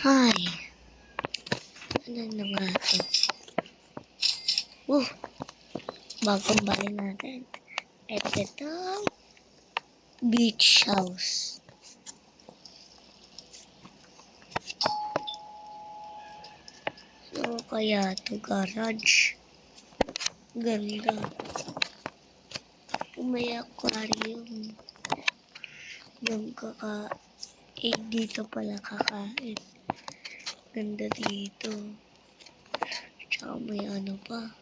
Hi. Ano na nga ito? Bagong bahay natin. At ito, beach house. So, kaya ito garage. Ganda. May aquarium. Yung dito pala kakain. Ganda dito. Tsaka may ano pa.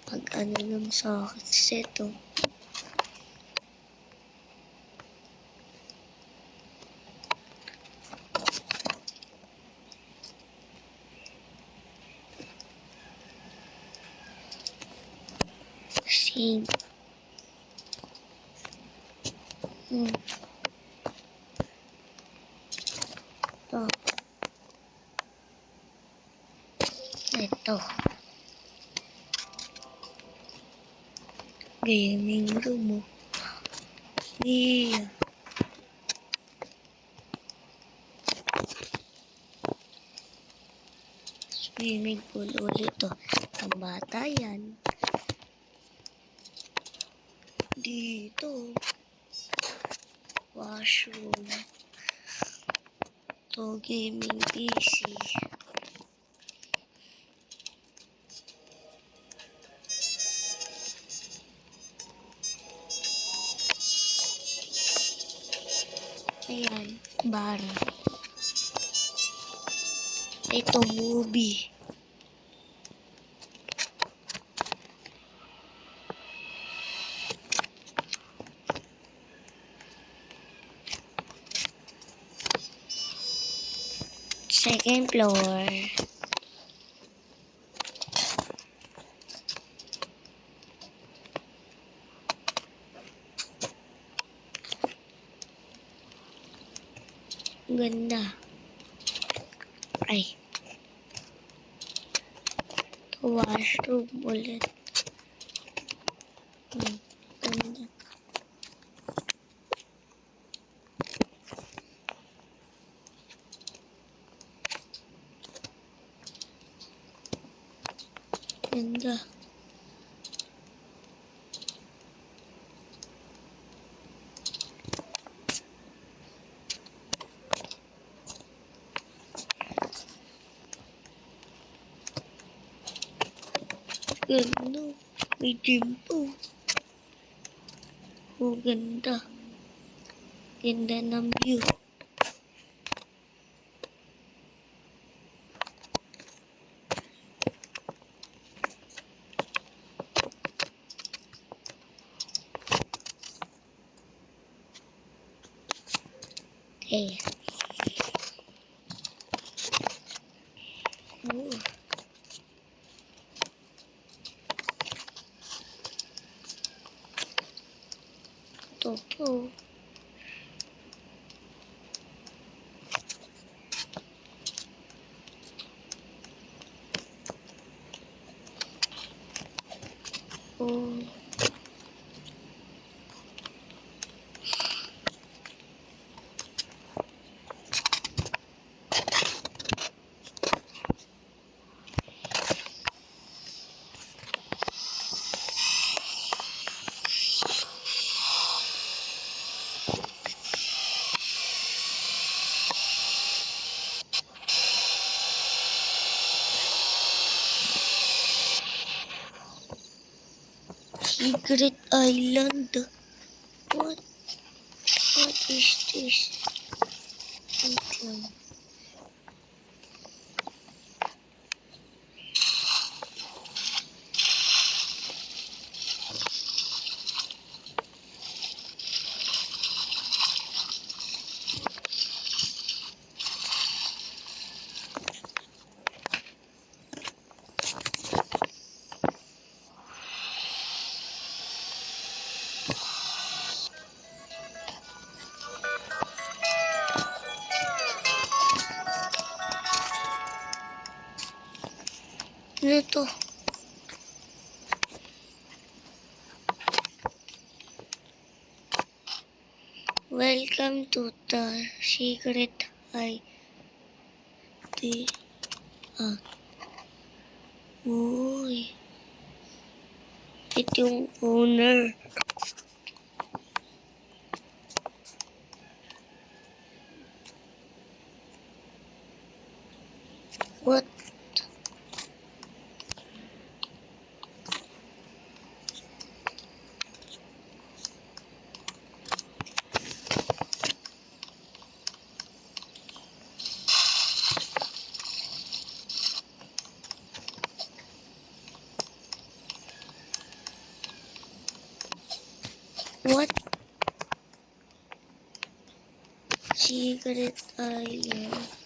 Pag ano ng socket set, Same. Ito. Gaming room. Yeah. Swimming pool ulit to. Ang bata yan. Dito. Washroom. To gaming PC. Ayan, bar. Ito, movie. Second floor. Ganda. Ay. Ito, washroom ulit. Ganda. Ganda. Ganda. May gym po. Ganda. Ganda ng view. Okay. Ito po. Secret Island. What is this? Okay. Ano to? Wait. Welcome to the secret ID. Uy. Ito yung owner. What? What? Secret island.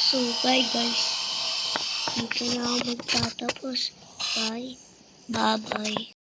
So, bye guys. Dito na ako magtatapos. Bye. Bye-bye.